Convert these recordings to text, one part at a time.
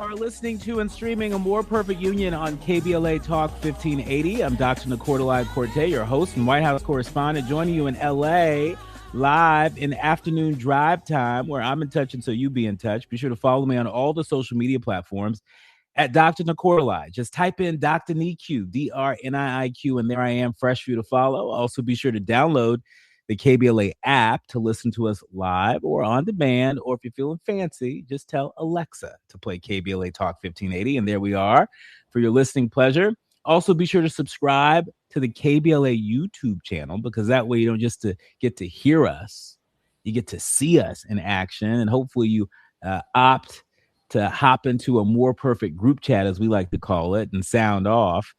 are listening to and streaming A More Perfect Union on KBLA Talk 1580. I'm Dr. Nii-Quartelai, your host and White House correspondent, joining you in LA live in afternoon drive time, where I'm in touch and so you be in touch. Be sure to follow me on all the social media platforms at Dr. Nii-Quartelai. Just type in Dr. Nii-Q, D-R-N-I-I-Q, and there I am, fresh for you to follow. Also, be sure to download the KBLA app to listen to us live or on demand, or if you're feeling fancy, just tell Alexa to play KBLA Talk 1580, and there we are for your listening pleasure. Also, be sure to subscribe to the KBLA YouTube channel, because that way you don't just get to hear us, you get to see us in action, and hopefully you opt to hop into a more perfect group chat, as we like to call it, and sound off.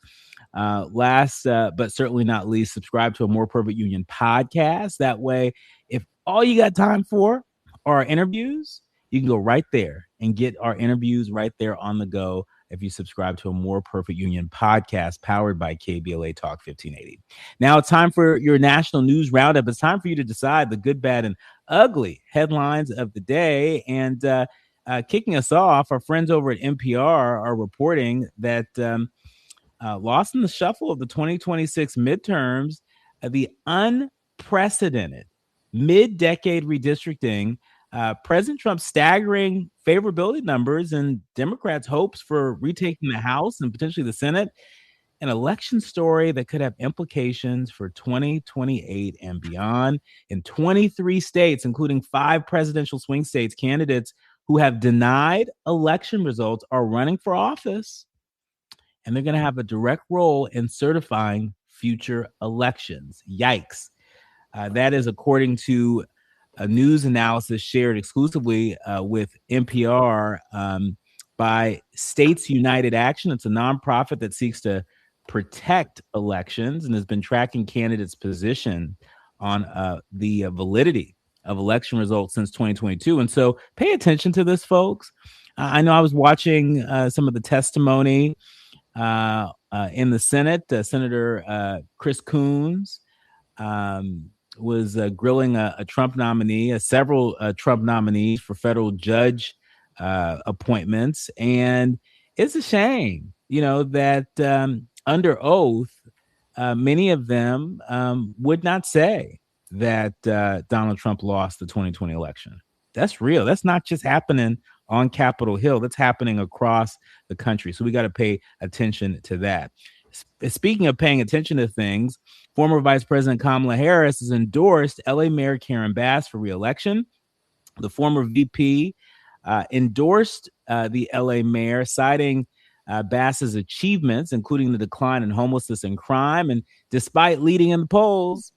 Last but certainly not least, subscribe to A More Perfect Union podcast. That way, if all you got time for are our interviews, you can go right there and get our interviews right there on the go if you subscribe to A More Perfect Union podcast powered by KBLA Talk 1580. Now it's time for your national news roundup. It's time for you to decide the good, bad, and ugly headlines of the day. And kicking us off, our friends over at NPR are reporting that lost in the shuffle of the 2026 midterms, the unprecedented mid-decade redistricting, President Trump's staggering favorability numbers, and Democrats' hopes for retaking the House and potentially the Senate, an election story that could have implications for 2028 and beyond. In 23 states, including 5 presidential swing states, candidates who have denied election results are running for office, and they're going to have a direct role in certifying future elections. Yikes. That is according to a news analysis shared exclusively with NPR by States United Action. It's a nonprofit that seeks to protect elections and has been tracking candidates' position on the validity of election results since 2022. And so pay attention to this, folks. I know I was watching some of the testimony in the Senate. Senator Chris Coons was grilling a Trump nominee, several Trump nominees for federal judge appointments. And it's a shame, that under oath, many of them would not say that Donald Trump lost the 2020 election. That's real. That's not just happening on Capitol Hill. That's happening across the country. So we got to pay attention to that. Speaking of paying attention to things, former Vice President Kamala Harris has endorsed LA Mayor Karen Bass for re-election. The former VP endorsed the LA mayor, citing Bass's achievements, including the decline in homelessness and crime. And despite leading in the polls,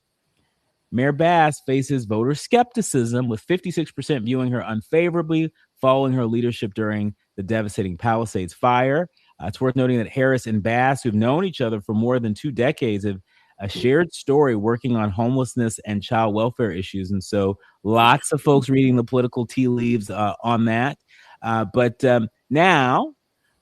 Mayor Bass faces voter skepticism, with 56% viewing her unfavorably following her leadership during the devastating Palisades fire. It's worth noting that Harris and Bass, who've known each other for more than 2 decades, have a shared story working on homelessness and child welfare issues. And so lots of folks reading the political tea leaves on that. But now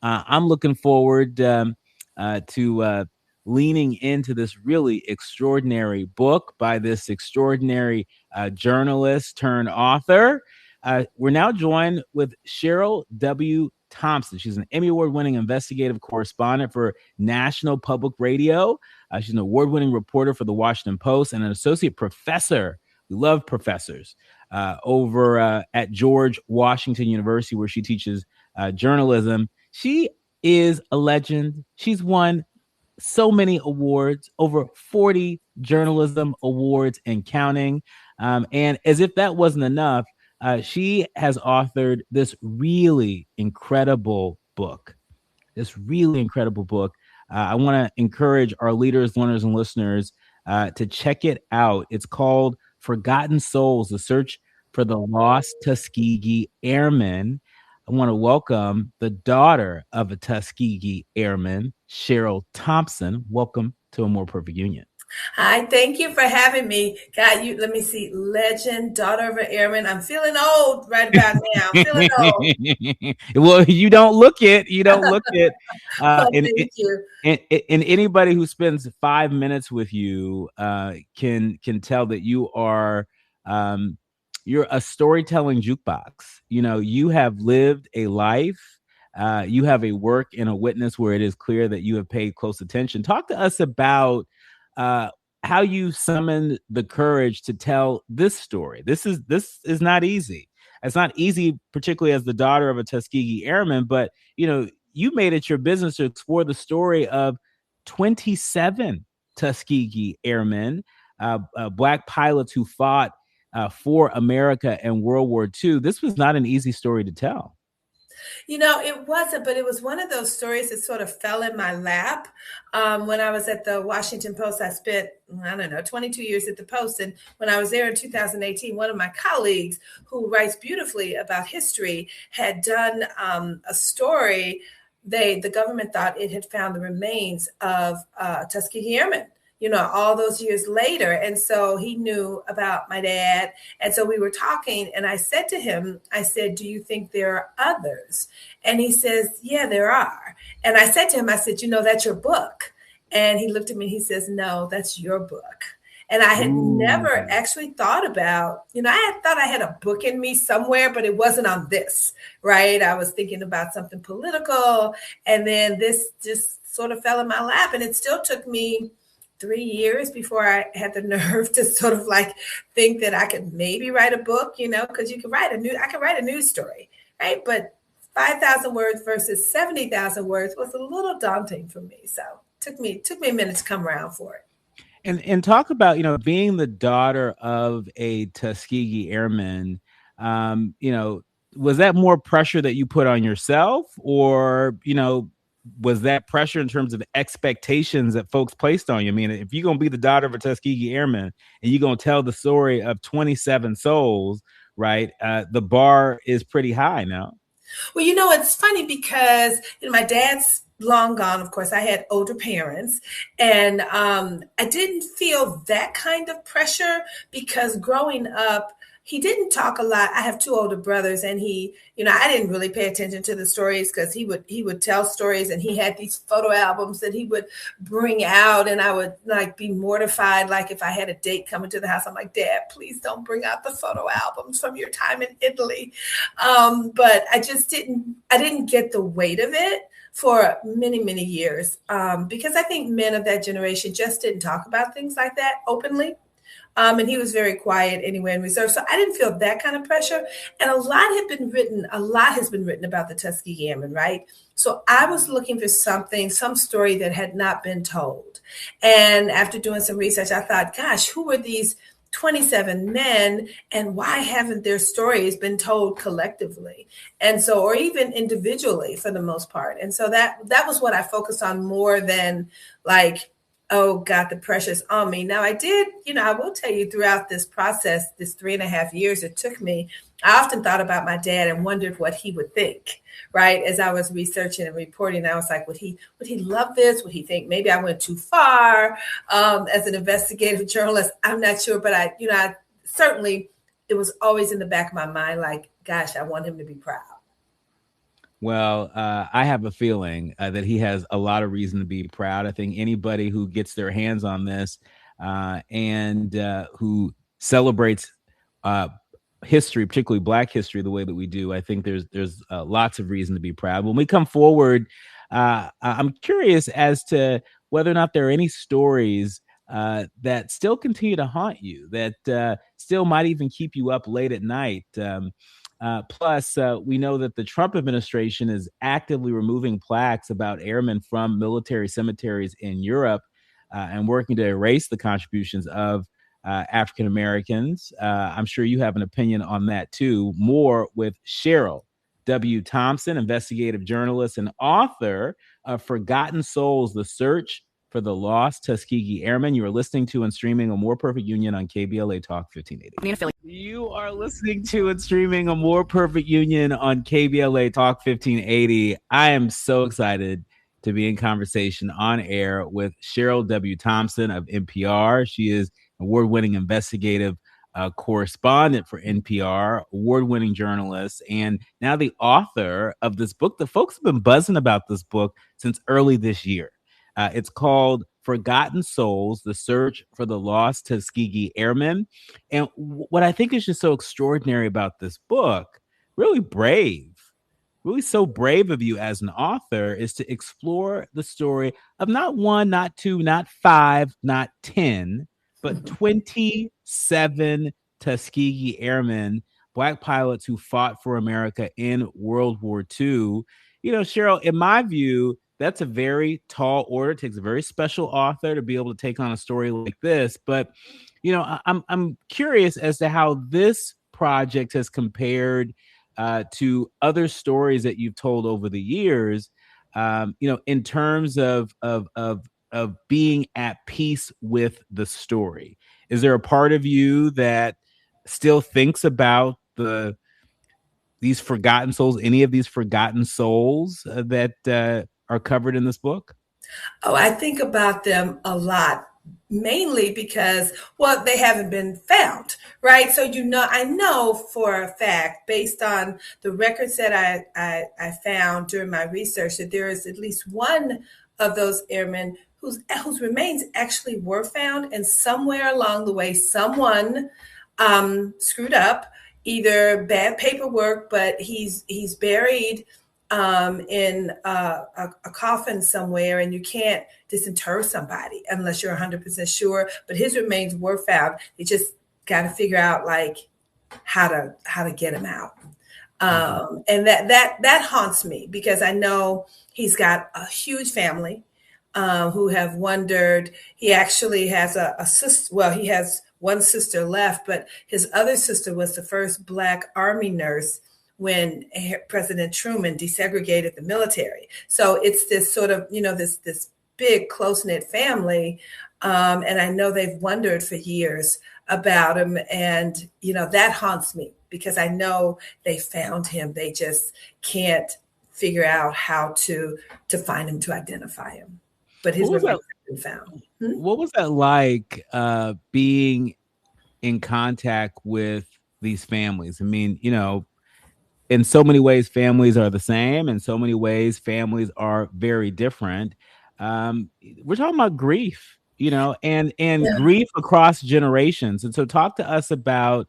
I'm looking forward to leaning into this really extraordinary book by this extraordinary journalist turned author. We're now joined with Cheryl W. Thompson. She's an Emmy Award-winning investigative correspondent for National Public Radio. She's an award-winning reporter for the Washington Post and an associate professor. We love professors over at George Washington University, where she teaches journalism. She is a legend. She's won so many awards, over 40 journalism awards and counting. And as if that wasn't enough, she has authored this really incredible book. I want to encourage our leaders, learners, and listeners to check it out. It's called Forgotten Souls: The Search for the Lost Tuskegee Airmen. I want to welcome the daughter of a Tuskegee Airman, Cheryl Thompson. Welcome to A More Perfect Union. Hi, thank you for having me. God, let me see, legend, daughter of an airman. I'm feeling old right about now. I'm feeling old. Well, you don't look it. Thank you. And anybody who spends 5 minutes with you can tell that you are you're a storytelling jukebox. You have lived a life You have a work and a witness where it is clear that you have paid close attention. Talk to us about uh, how you summoned the courage to tell this story. This is not easy. It's not easy, particularly as the daughter of a Tuskegee Airman, but you made it your business to explore the story of 27 Tuskegee Airmen, Black pilots who fought for America in World War II. This was not an easy story to tell. It wasn't, but it was one of those stories that sort of fell in my lap. When I was at the Washington Post, I spent, I don't know, 22 years at the Post. And when I was there in 2018, one of my colleagues who writes beautifully about history had done a story. The government thought it had found the remains of Tuskegee Airmen, all those years later. And so he knew about my dad. And so we were talking, and I said to him, I said, do you think there are others? And he says, yeah, there are. And I said to him, I said, that's your book. And he looked at me, he says, no, that's your book. And I had never actually thought about, I had thought I had a book in me somewhere, but it wasn't on this, right? I was thinking about something political. And then this just sort of fell in my lap. And it still took me 3 years before I had the nerve to sort of like think that I could maybe write a book, because I could write a news story, right? But 5,000 words versus 70,000 words was a little daunting for me. So it took me a minute to come around for it. And talk about, being the daughter of a Tuskegee Airman, was that more pressure that you put on yourself, or, was that pressure in terms of expectations that folks placed on you? I mean, if you're going to be the daughter of a Tuskegee Airman and you're going to tell the story of 27 souls, right? The bar is pretty high now. Well, it's funny because my dad's long gone. Of course, I had older parents, and I didn't feel that kind of pressure because growing up, he didn't talk a lot. I have two older brothers, and I didn't really pay attention to the stories because he would tell stories, and he had these photo albums that he would bring out, and I would like be mortified. Like if I had a date coming to the house, I'm like, Dad, please don't bring out the photo albums from your time in Italy. But I didn't get the weight of it for many, many years because I think men of that generation just didn't talk about things like that openly. And he was very quiet anyway and reserved. So I didn't feel that kind of pressure. And a lot has been written about the Tuskegee Airmen, right? So I was looking for some story that had not been told. And after doing some research, I thought, gosh, who were these 27 men, and why haven't their stories been told collectively? And so, or even individually for the most part. And so that was what I focused on more than like, oh God, the pressure's on me. Now I did, I will tell you throughout this process, this 3.5 years it took me, I often thought about my dad and wondered what he would think, right? As I was researching and reporting, I was like, would he love this? Would he think maybe I went too far? As an investigative journalist, I'm not sure, but I certainly, it was always in the back of my mind, like, gosh, I want him to be proud. Well, I have a feeling that he has a lot of reason to be proud. I think anybody who gets their hands on this and who celebrates history, particularly Black history, the way that we do, I think there's lots of reason to be proud. When we come forward, I'm curious as to whether or not there are any stories that still continue to haunt you, that still might even keep you up late at night. Plus, we know that the Trump administration is actively removing plaques about airmen from military cemeteries in Europe and working to erase the contributions of African Americans. I'm sure you have an opinion on that, too. More with Cheryl W. Thompson, investigative journalist and author of Forgotten Souls, The Search for the Lost Tuskegee Airmen. You are listening to and streaming A More Perfect Union on KBLA Talk 1580. You are listening to and streaming A More Perfect Union on KBLA Talk 1580. I am so excited to be in conversation on air with Cheryl W. Thompson of NPR. She is award-winning investigative correspondent for NPR, award-winning journalist, and now the author of this book. The folks have been buzzing about this book since early this year. It's called Forgotten Souls, The Search for the Lost Tuskegee Airmen. And what I think is just so extraordinary about this book, really brave, really so brave of you as an author is to explore the story of not one, not two, not five, not 10, but 27 Tuskegee Airmen, Black pilots who fought for America in World War II. Cheryl, in my view, that's a very tall order. It takes a very special author to be able to take on a story like this. But, I'm curious as to how this project has compared to other stories that you've told over the years, in terms of being at peace with the story. Is there a part of you that still thinks about these forgotten souls, any of these forgotten souls that are covered in this book? Oh, I think about them a lot, mainly because, well, they haven't been found, right? So, I know for a fact, based on the records that I found during my research, that there is at least one of those airmen whose remains actually were found, and somewhere along the way, someone screwed up, either bad paperwork, but he's buried in a coffin somewhere, and you can't disinter somebody unless you're 100% sure. But his remains were found. They just got to figure out like how to get him out. And that haunts me because I know he's got a huge family who have wondered. He actually has a sister. Well, he has one sister left, but his other sister was the first Black Army nurse when President Truman desegregated the military. So it's this sort of, this big close-knit family. And I know they've wondered for years about him. And, that haunts me because I know they found him. They just can't figure out how to find him, to identify him. But his remains have been found. What was that like being in contact with these families? I mean, in so many ways, families are the same. In so many ways, families are very different. We're talking about grief, and grief across generations. And so talk to us about,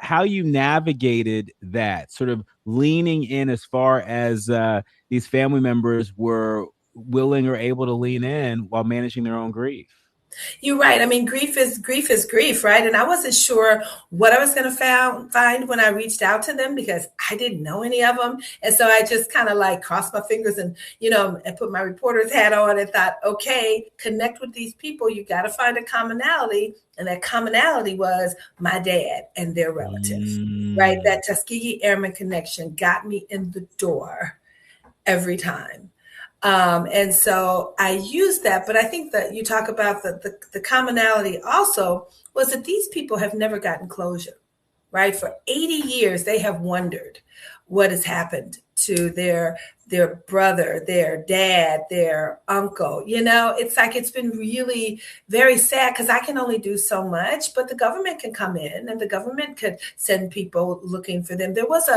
how you navigated that, sort of leaning in as far as these family members were willing or able to lean in while managing their own grief. You're right. I mean, grief is grief, right? And I wasn't sure what I was going to find when I reached out to them because I didn't know any of them. And so I just kind of like crossed my fingers and, and put my reporter's hat on and thought, okay, connect with these people. You got to find a commonality. And that commonality was my dad and their relatives, right? That Tuskegee Airmen connection got me in the door every time. And so I used that, but I think that you talk about the commonality also was that these people have never gotten closure, right? For 80 years, they have wondered what has happened to their brother, their dad, their uncle. It's like it's been really very sad because I can only do so much, but the government can come in and the government could send people looking for them. There was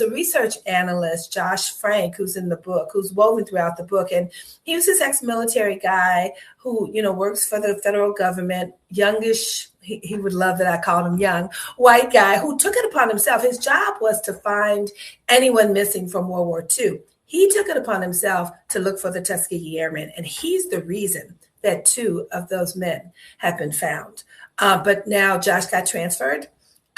a research analyst, Josh Frank, who's in the book, who's woven throughout the book, and he was this ex-military guy who works for the federal government, youngish. He would love that I called him young, white guy who took it upon himself. His job was to find anyone missing from World War II. He took it upon himself to look for the Tuskegee Airmen, and he's the reason that 2 of those men have been found. But now Josh got transferred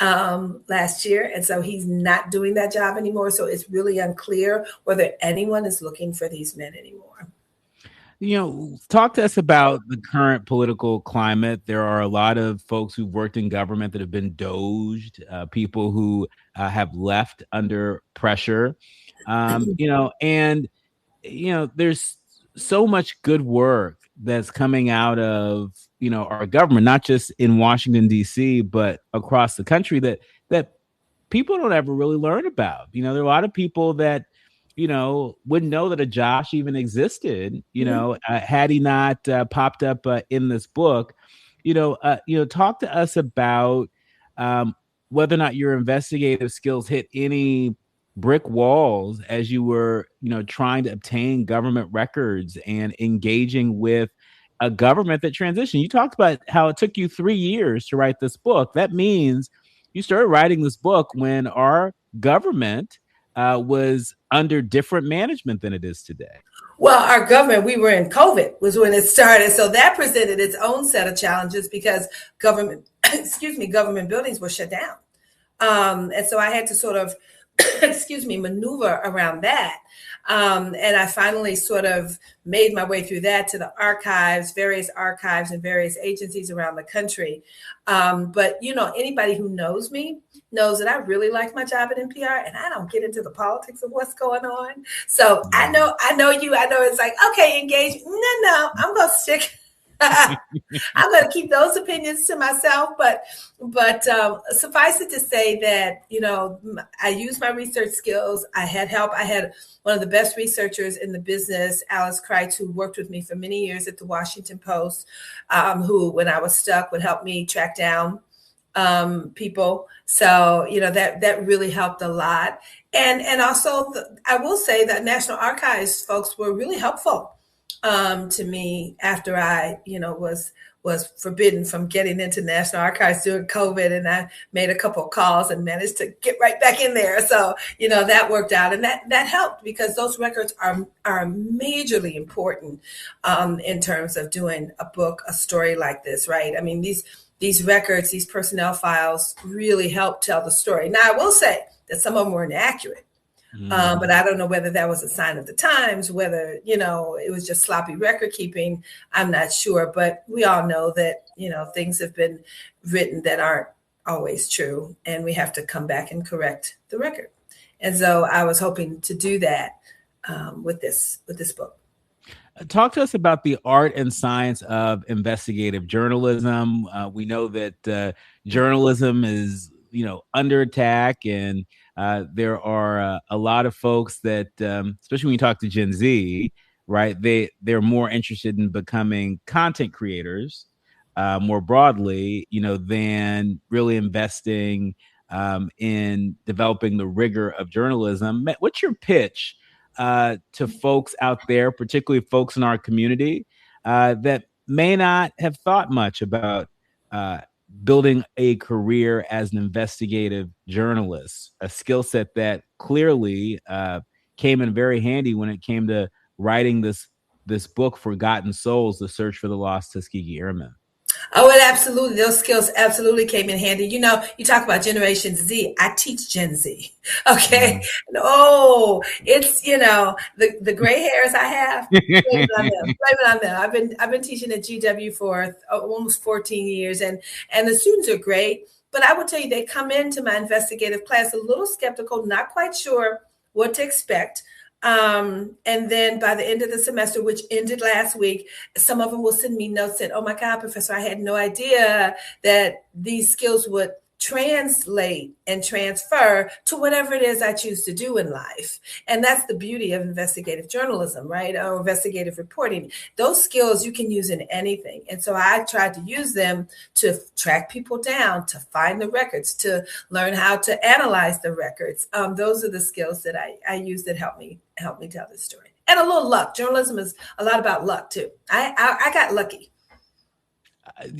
last year, and so he's not doing that job anymore. So it's really unclear whether anyone is looking for these men anymore. Talk to us about the current political climate. There are a lot of folks who've worked in government that have been doged, people who have left under pressure, and there's so much good work that's coming out of, our government, not just in Washington, D.C., but across the country that people don't ever really learn about. There are a lot of people that wouldn't know that a Josh even existed, had he not popped up in this book. Talk to us about whether or not your investigative skills hit any brick walls as you were, trying to obtain government records and engaging with a government that transitioned. You talked about how it took you 3 years to write this book. That means you started writing this book when our government was under different management than it is today. Well, our government, we were in COVID was when it started. So that presented its own set of challenges because government, government buildings were shut down. And so I had to sort of, maneuver around that. And I finally sort of made my way through that to the various archives and various agencies around the country. But, anybody who knows me knows that I really like my job at NPR and I don't get into the politics of what's going on. So I know you, I know it's like, okay, engage. No, I'm going to stick. I'm going to keep those opinions to myself, but suffice it to say that, I used my research skills. I had help. I had one of the best researchers in the business, Alice Kreitz, who worked with me for many years at the Washington Post, who, when I was stuck, would help me track down people. So, that really helped a lot. And also, I will say that National Archives folks were really helpful to me after I, was forbidden from getting into National Archives during COVID. And I made a couple of calls and managed to get right back in there. So, that worked out. And that helped because those records are majorly important in terms of doing a story like this, right? I mean, these records, these personnel files really help tell the story. Now, I will say that some of them were inaccurate. But I don't know whether that was a sign of the times, whether, it was just sloppy record keeping. I'm not sure. But we all know that, things have been written that aren't always true. And we have to come back and correct the record. And so I was hoping to do that with this book. Talk to us about the art and science of investigative journalism. We know that journalism is, under attack, and there are a lot of folks that, especially when you talk to Gen Z, right? They're more interested in becoming content creators more broadly, than really investing in developing the rigor of journalism. What's your pitch to folks out there, particularly folks in our community that may not have thought much about building a career as an investigative journalist, a skill set that clearly came in very handy when it came to writing this book, Forgotten Souls: The Search for the Lost Tuskegee Airmen? Oh, it absolutely. Those skills absolutely came in handy. You talk about Generation Z. I teach Gen Z. Okay. Oh, it's, the gray hairs I have. Blame it on them. I've been teaching at GW for almost 14 years and the students are great. But I would tell you, they come into my investigative class a little skeptical, not quite sure what to expect. And then by the end of the semester, which ended last week, some of them will send me notes saying, "Oh my God, Professor, I had no idea that these skills would translate and transfer to whatever it is I choose to do in life." And that's the beauty of investigative journalism, right? Or investigative reporting. Those skills you can use in anything. And so I tried to use them to track people down, to find the records, to learn how to analyze the records. Those are the skills that I use that help me tell this story. And a little luck. Journalism is a lot about luck too. I got lucky.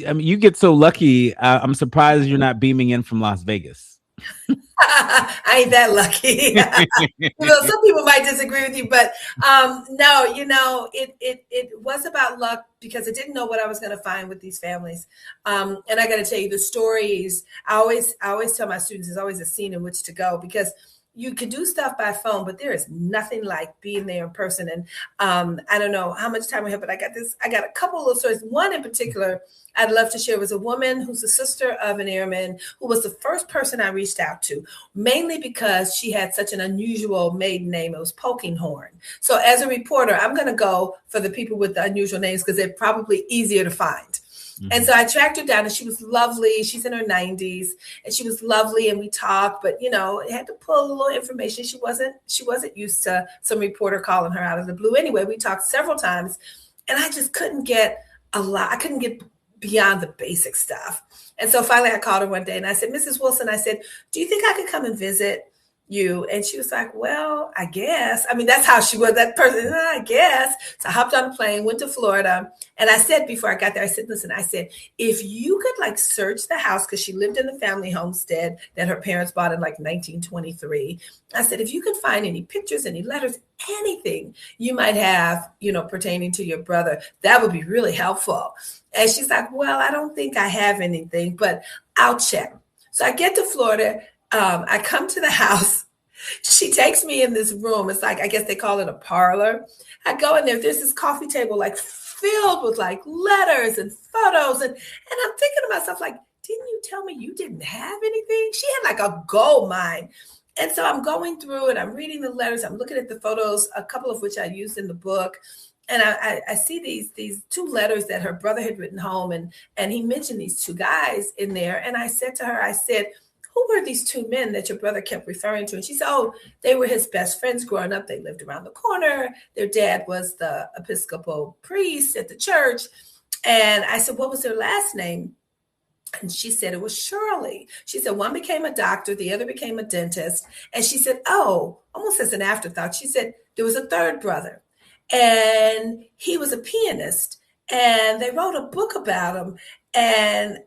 I mean, you get so lucky. I'm surprised you're not beaming in from Las Vegas. I ain't that lucky. Some people might disagree with you, but no, it was about luck because I didn't know what I was going to find with these families. And I got to tell you, the stories, I always tell my students, there's always a scene in which to go because you can do stuff by phone, but there is nothing like being there in person. And I don't know how much time we have, but I got a couple of stories. One in particular I'd love to share was a woman who's the sister of an airman who was the first person I reached out to, mainly because she had such an unusual maiden name. It was Polkinghorn. So as a reporter, I'm going to go for the people with the unusual names because they're probably easier to find. And so I tracked her down and she was lovely. She's in her 90s and she was lovely. And we talked, but I had to pull a little information. She wasn't used to some reporter calling her out of the blue. Anyway, we talked several times and I just couldn't get a lot. I couldn't get beyond the basic stuff. And so finally I called her one day and I said, "Mrs. Wilson," I said, "do you think I could come and visit?" you? And she was like, well, I guess. I mean, that's how she was, that person, I guess. So I hopped on a plane, went to Florida. And I said, before I got there, I said, listen, I said, if you could like search the house, because she lived in the family homestead that her parents bought in like 1923. I said, if you could find any pictures, any letters, anything you might have, pertaining to your brother, that would be really helpful. And she's like, well, I don't think I have anything, but I'll check. So I get to Florida. I come to the house. She takes me in this room. It's like, I guess they call it a parlor. I go in there. There's this coffee table like filled with like letters and photos. And I'm thinking to myself, like, didn't you tell me you didn't have anything? She had like a gold mine. And so I'm going through and I'm reading the letters. I'm looking at the photos, a couple of which I used in the book. And I see these two letters that her brother had written home. And he mentioned these two guys in there. And I said to her, I said, who were these two men that your brother kept referring to? And she said, oh, they were his best friends growing up. They lived around the corner. Their dad was the Episcopal priest at the church. And I said, what was their last name? And she said it was Shirley. She said one became a doctor, the other became a dentist. And she said, oh, almost as an afterthought, she said there was a third brother. And he was a pianist. And they wrote a book about him. And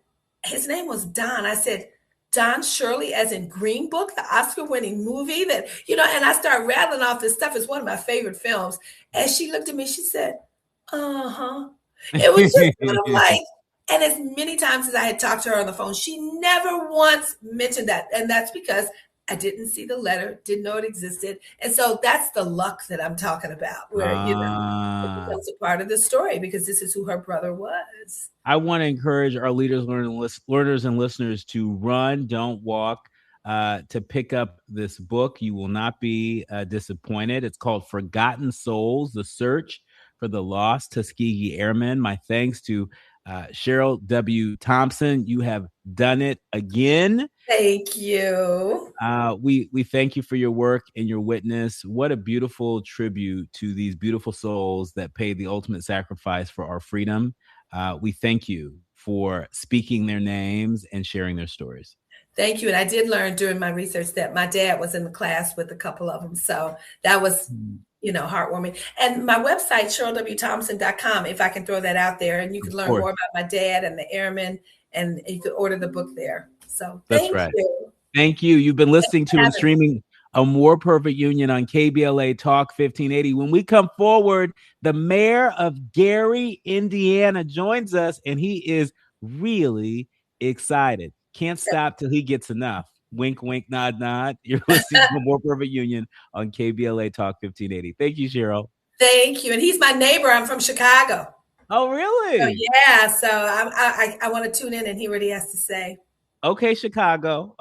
his name was Don. I said, Don Shirley, as in Green Book, the Oscar-winning movie that, and I started rattling off this stuff. It's one of my favorite films. And she looked at me, she said, uh-huh. It was just kind of like, and as many times as I had talked to her on the phone, she never once mentioned that. And that's because I didn't see the letter, didn't know it existed. And so that's the luck that I'm talking about, where, it becomes a part of the story because this is who her brother was. I want to encourage our learners and listeners to run, don't walk, to pick up this book. You will not be disappointed. It's called Forgotten Souls, The Search for the Lost Tuskegee Airmen. My thanks to Cheryl W. Thompson. You have done it again. Thank you. We thank you for your work and your witness. What a beautiful tribute to these beautiful souls that paid the ultimate sacrifice for our freedom. We thank you for speaking their names and sharing their stories. Thank you. And I did learn during my research that my dad was in the class with a couple of them. So that was, heartwarming. And my website, CherylWThompson.com, if I can throw that out there, and you can learn more about my dad and the airmen, and you can order the book there. So thank you. Thank you. You've been listening to and streaming A More Perfect Union on KBLA Talk 1580. When we come forward, the mayor of Gary, Indiana joins us, and he is really excited. Can't stop till he gets enough. Wink, wink, nod, nod. You're listening to A More Perfect Union on KBLA Talk 1580. Thank you, Cheryl. Thank you. And he's my neighbor. I'm from Chicago. Oh, really? So, yeah. So I want to tune in and hear what he has to say. Okay, Chicago.